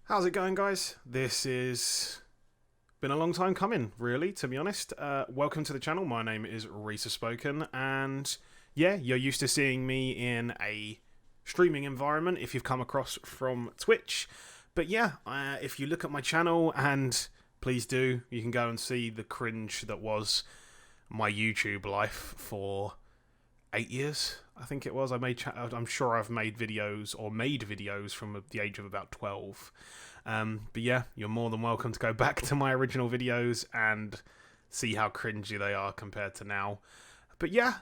How's it going, guys? This is been a long time coming, really, to be honest. Welcome to the channel. My name is Risa Spoken, and yeah, you're used to seeing me in a streaming environment if you've come across from Twitch. But yeah, if you look at my channel, and please do, you can go and see the cringe that was my YouTube life for 8 years. I think it was. I'm sure I've made videos or made videos from the age of about 12. But yeah, you're more than welcome to go back to my original videos and see how cringy they are compared to now. But yeah,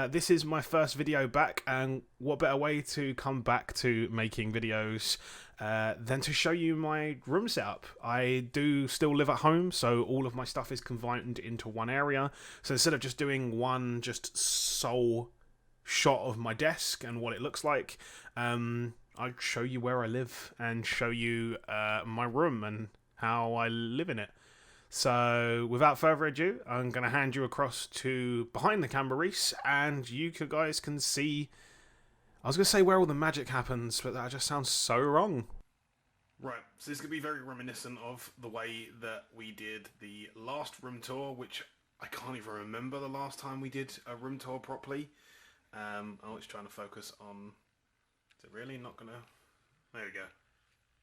this is my first video back, and what better way to come back to making videos than to show you my room setup. I do still live at home, so all of my stuff is confined into one area. So instead of just doing one just sole shot of my desk and what it looks like, I'll show you where I live and show you my room and how I live in it. So without further ado, I'm going to hand you across to behind the camera, Reese, and you guys can see, I was going to say where all the magic happens, but that just sounds so wrong. Right, so this is going to be very reminiscent of the way that we did the last room tour, which I can't even remember the last time we did a room tour properly. Oh, it's trying to focus on... Is it really not going to... There we go.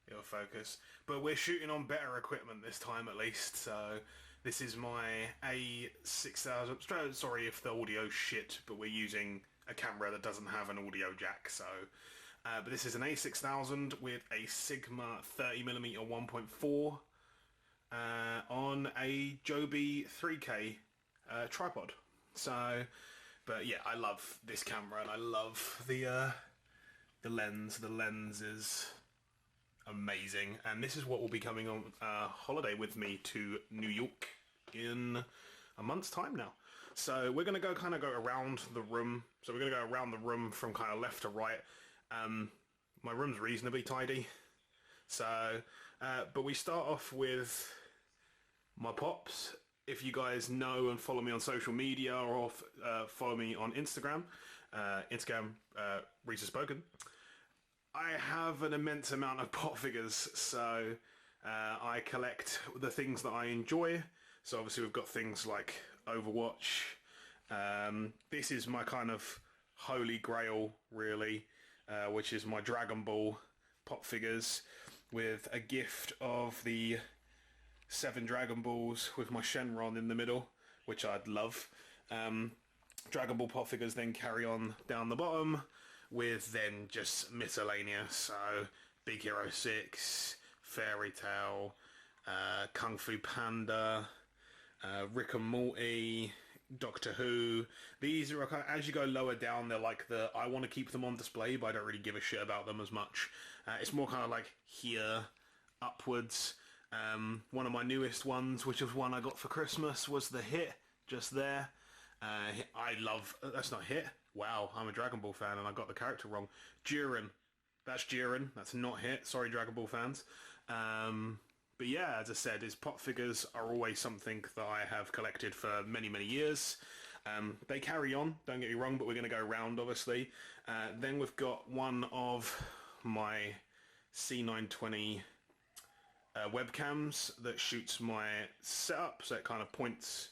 It'll focus. But we're shooting on better equipment this time at least, so... This is my A6000... Sorry if the audio's shit, but we're using a camera that doesn't have an audio jack, so... but this is an A6000 with a Sigma 30mm 1.4 on a Joby 3K tripod. So... But yeah, I love this camera, and I love the lens. The lens is amazing, and this is what will be coming on holiday with me to New York in a month's time now. So we're gonna go around the room. So we're gonna go around the room from kind of left to right. My room's reasonably tidy. So, but we start off with my pops. If you guys know and follow me on social media, or follow me on Instagram, Risa Spoken, I have an immense amount of pop figures, so I collect the things that I enjoy. So obviously we've got things like Overwatch. This is my kind of holy grail, really, which is my Dragon Ball pop figures, with a gift of the 7 Dragon Balls with my Shenron in the middle, which I'd love. Dragon Ball pop figures then carry on down the bottom with then just miscellaneous. So Big Hero 6, Fairy Tail, Kung Fu Panda, Rick and Morty, Doctor Who. These are, as you go lower down, they're like I want to keep them on display, but I don't really give a shit about them as much. It's more kind of like here, upwards. One of my newest ones, which was one I got for Christmas, was the Hit, just there. I love... That's not Hit. Wow, I'm a Dragon Ball fan and I got the character wrong. Jiren. That's Jiren. That's not Hit. Sorry, Dragon Ball fans. But yeah, as I said, his pop figures are always something that I have collected for many, many years. They carry on, don't get me wrong, but we're going to go round, obviously. Then we've got one of my C920... webcams that shoots my setup, so it kind of points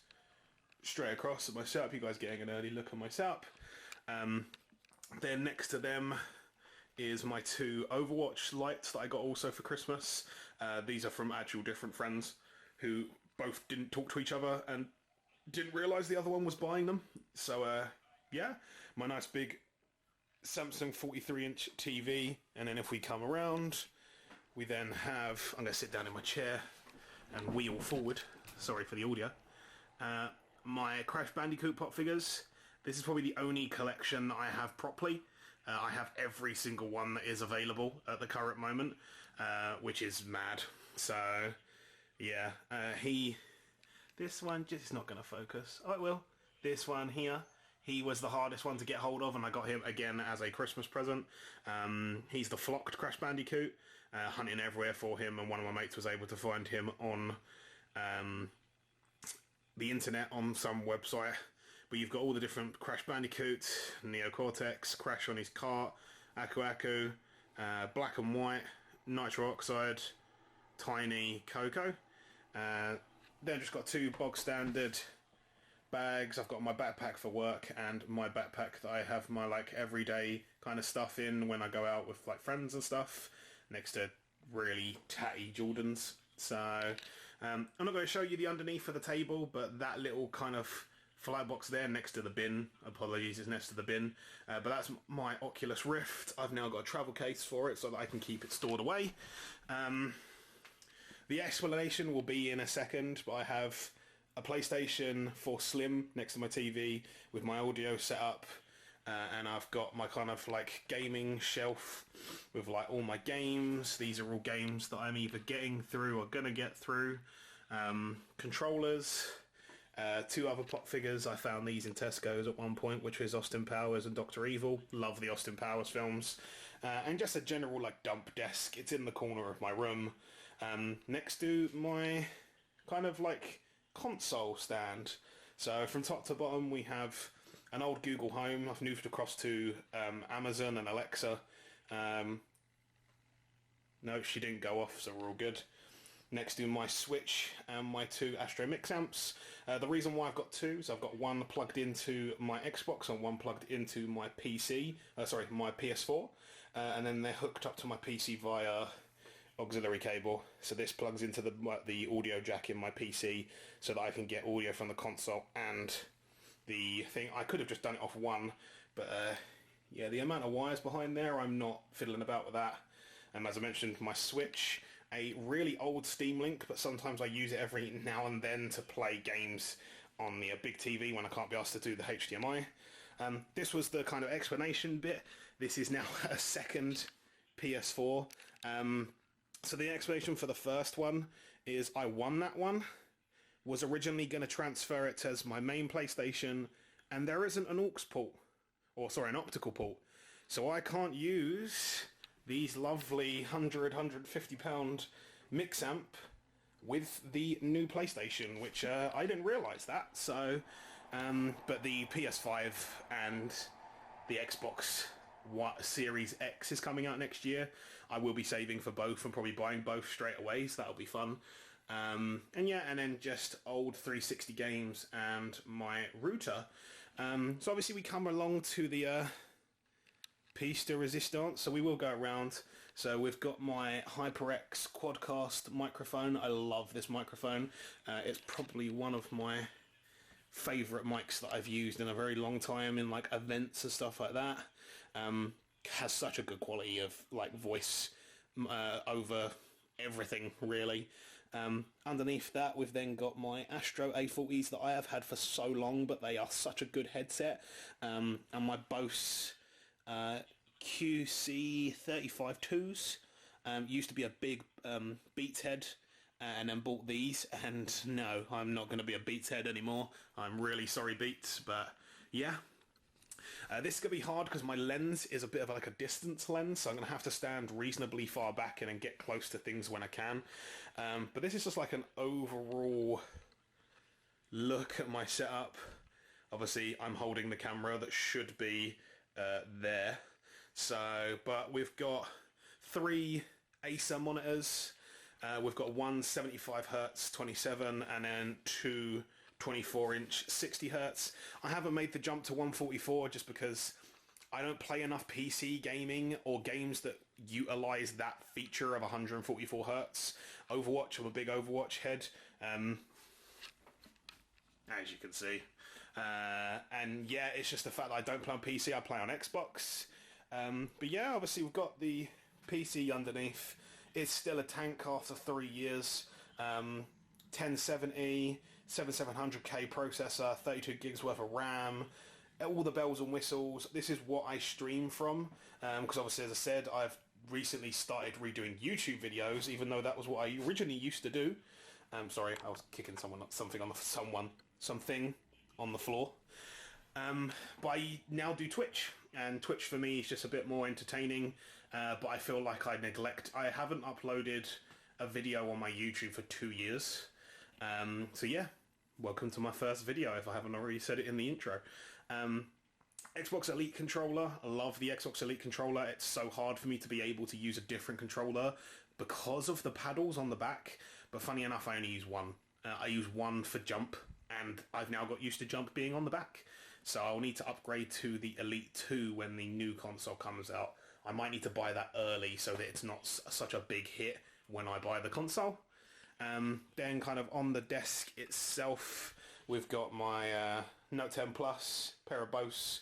straight across at my setup. You guys getting an early look at my setup. Then next to them is my 2 Overwatch lights that I got also for Christmas. These are from actual different friends who both didn't talk to each other and didn't realise the other one was buying them. So yeah, my nice big Samsung 43-inch TV, and then if we come around, we then have, I'm going to sit down in my chair and wheel forward, sorry for the audio, my Crash Bandicoot pop figures. This is probably the only collection I have properly. I have every single one that is available at the current moment, which is mad. So, yeah, this one just not going to focus. Oh, it will. This one here. He was the hardest one to get hold of, and I got him again as a Christmas present. He's the flocked Crash Bandicoot. Hunting everywhere for him, and one of my mates was able to find him on the internet on some website. But you've got all the different Crash Bandicoots, Neo Cortex, Crash on his cart, Aku Aku, Black and White, Nitro Oxide, tiny Coco. Then I've just got two bog standard bags. I've got my backpack for work and my backpack that I have my like everyday kind of stuff in when I go out with like friends and stuff, next to really tatty Jordans. So I'm not going to show you the underneath of the table, but that little kind of fly box there next to the bin, apologies, is next to the bin, but that's my Oculus Rift. I've now got a travel case for it so that I can keep it stored away. The explanation will be in a second, but I have a PlayStation 4 Slim next to my TV with my audio set up, and I've got my kind of like gaming shelf with like all my games. These are all games that I'm either getting through or gonna get through. Controllers, two other pop figures. I found these in Tesco's at one point, which was Austin Powers and Dr. Evil. Love the Austin Powers films. And just a general like dump desk. It's in the corner of my room, next to my kind of like console stand. So from top to bottom we have an old Google Home. I've moved across to Amazon and Alexa. No, she didn't go off, so we're all good. Next to my Switch and my two Astro Mix amps. The reason why I've got two is I've got one plugged into my Xbox and one plugged into my PC, my PS4, and then they're hooked up to my PC via auxiliary cable. So this plugs into the audio jack in my PC so that I can get audio from the console and the thing. I could have just done it off one, but yeah, the amount of wires behind there, I'm not fiddling about with that. And as I mentioned, my Switch, a really old Steam Link, but sometimes I use it every now and then to play games on the big TV when I can't be asked to do the HDMI. This was the kind of explanation bit. This is now a second PS4. So the explanation for the first one is I won that one, was originally going to transfer it as my main PlayStation, and there isn't an aux port, an optical port. So I can't use these lovely £150 mix amp with the new PlayStation, which I didn't realise that. So, but the PS5 and the Xbox Series X is coming out next year. I will be saving for both and probably buying both straight away, so that'll be fun. And yeah, and then just old 360 games and my router. So obviously we come along to the piece de resistance, so we will go around. So we've got my HyperX Quadcast microphone. I love this microphone. It's probably one of my favourite mics that I've used in a very long time in like events and stuff like that. Has such a good quality of like voice over everything really. Underneath that we've then got my Astro A40s that I have had for so long, but they are such a good headset, and my Bose QC35-2s. Used to be a big Beats head, and then bought these, and no, I'm not going to be a Beats head anymore. I'm really sorry, Beats, but yeah. This is going to be hard because my lens is a bit of like a distance lens, so I'm going to have to stand reasonably far back and then get close to things when I can. But this is just like an overall look at my setup. Obviously, I'm holding the camera that should be there. So, but we've got 3 Acer monitors. We've got one 75Hz 27 and then 2 24-inch 60Hz. I haven't made the jump to 144 just because I don't play enough PC gaming or games that utilize that feature of 144 Hz. Overwatch, I'm a big Overwatch head, as you can see. And yeah, it's just the fact that I don't play on PC, I play on Xbox. But yeah, obviously we've got the PC underneath. It's still a tank after 3 years. 1070, 7700K processor, 32 gigs worth of RAM, all the bells and whistles. This is what I stream from, because obviously, as I said, I've recently started redoing YouTube videos, even though that was what I originally used to do. Sorry, I was kicking something on the floor. But I now do Twitch, and Twitch for me is just a bit more entertaining, but I feel like I haven't uploaded a video on my YouTube for 2 years. So yeah, welcome to my first video if I haven't already said it in the intro. Xbox Elite controller. I love the Xbox Elite controller. It's so hard for me to be able to use a different controller, because of the paddles on the back, but funny enough, I only use one. I use one for jump, and I've now got used to jump being on the back. So I'll need to upgrade to the Elite 2 when the new console comes out. I might need to buy that early so that it's not such a big hit when I buy the console. Then kind of on the desk itself, we've got my Note 10 Plus, pair of Bose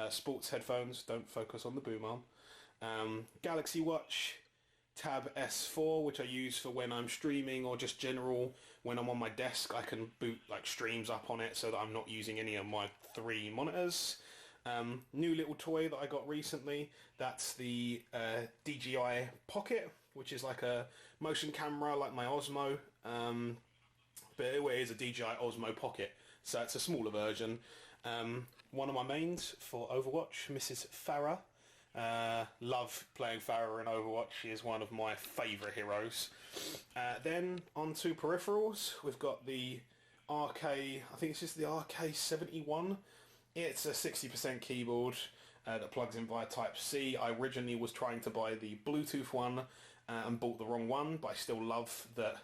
sports headphones, don't focus on the boom arm, Galaxy Watch, Tab S4, which I use for when I'm streaming or just general when I'm on my desk. I can boot like streams up on it so that I'm not using any of my 3 monitors. New little toy that I got recently, that's the DJI Pocket, which is like a motion camera like my Osmo, but it is a DJI Osmo Pocket, so it's a smaller version. One of my mains for Overwatch, Mrs. Farah. Love playing Farah in Overwatch. She is one of my favourite heroes. Then onto peripherals, we've got the I think it's just the RK71. It's a 60% keyboard that plugs in via Type-C. I originally was trying to buy the Bluetooth one and bought the wrong one, but I still love that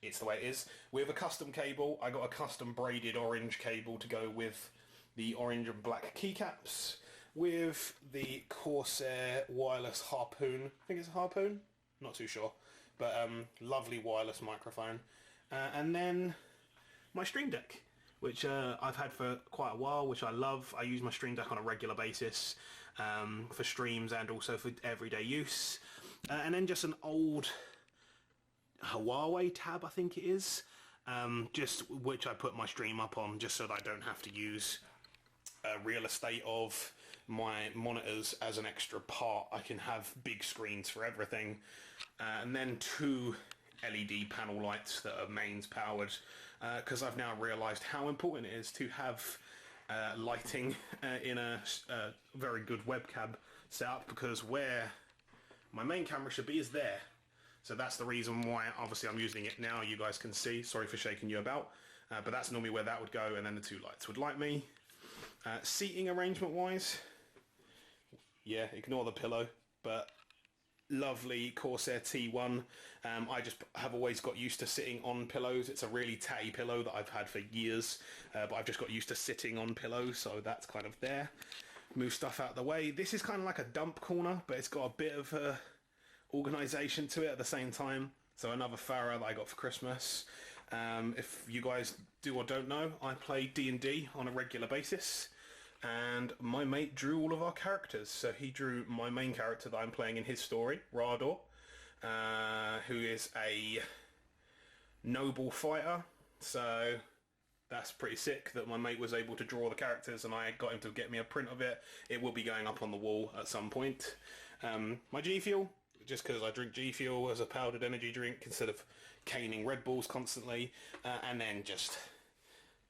it's the way it is. With a custom cable, I got a custom braided orange cable to go with the orange and black keycaps. With the Corsair wireless Harpoon, I think it's a Harpoon, not too sure, but lovely wireless microphone. And then my Stream Deck, which I've had for quite a while, which I love. I use my Stream Deck on a regular basis for streams and also for everyday use. And then just an old Huawei Tab, I think it is, just which I put my stream up on just so that I don't have to use real estate of my monitors as an extra part. I can have big screens for everything. And then 2 LED panel lights that are mains powered, because I've now realised how important it is to have lighting in a very good webcam setup, because where my main camera should be is there. So that's the reason why obviously I'm using it now. You guys can see, sorry for shaking you about, but that's normally where that would go, and then the 2 lights would light me. Seating arrangement wise, yeah, ignore the pillow, but lovely Corsair T1. I just have always got used to sitting on pillows. It's a really tatty pillow that I've had for years, but I've just got used to sitting on pillows, so that's kind of there. Move stuff out of the way. This is kind of like a dump corner, but it's got a bit of organisation to it at the same time. So another Farah that I got for Christmas. If you guys do or don't know, I play D&D on a regular basis, and my mate drew all of our characters. So he drew my main character that I'm playing in his story, Rador, who is a noble fighter. So that's pretty sick that my mate was able to draw the characters and I got him to get me a print of it. It will be going up on the wall at some point. My G Fuel, just because I drink G Fuel as a powdered energy drink instead of caning Red Bulls constantly, and then just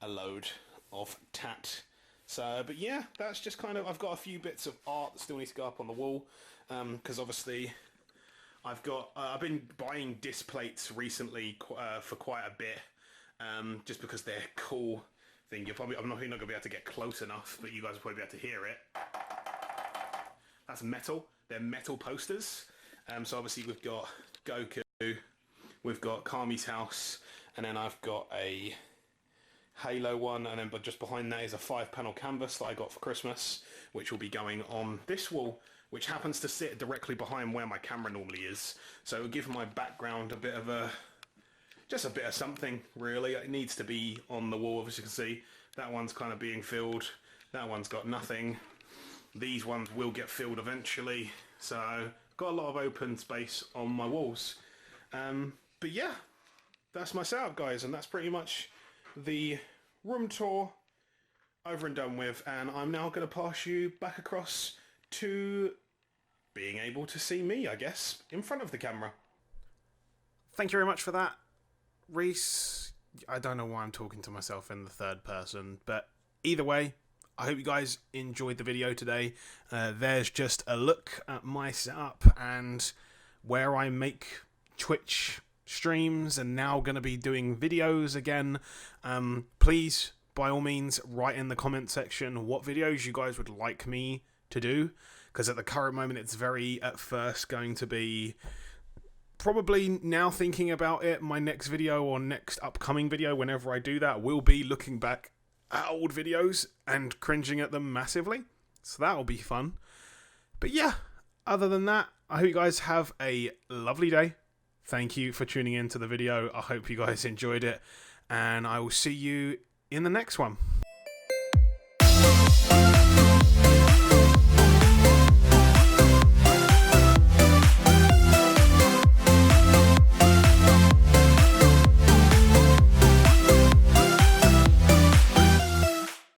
a load of tat. So, but yeah, that's just kind of, I've got a few bits of art that still need to go up on the wall, because obviously I've been buying disc plates recently for quite a bit, just because they're cool thing. I'm not going to be able to get close enough, but you guys will probably be able to hear it. That's metal. They're metal posters. So obviously we've got Goku, we've got Kami's house, and then I've got a Halo one, and then but just behind that is a 5-panel canvas that I got for Christmas, which will be going on this wall, which happens to sit directly behind where my camera normally is. So it'll give my background a bit of just a bit of something, really. It needs to be on the wall, as you can see. That one's kind of being filled. That one's got nothing. These ones will get filled eventually. So got a lot of open space on my walls. But yeah, that's my setup, guys, and that's pretty much the room tour over and done with. And I'm now going to pass you back across to being able to see me, I guess, in front of the camera. Thank you very much for that, Reese. I don't know why I'm talking to myself in the third person, but either way, I hope you guys enjoyed the video today. There's just a look at my setup and where I make Twitch streams, and now going to be doing videos again. Please, by all means, write in the comment section what videos you guys would like me to do, because at the current moment it's very, at first, going to be probably now thinking about it, my next video or next upcoming video, whenever I do that, will be looking back at old videos and cringing at them massively. So that'll be fun. But yeah, other than that, I hope you guys have a lovely day. Thank you for tuning in to the video. I hope you guys enjoyed it, and I will see you in the next one.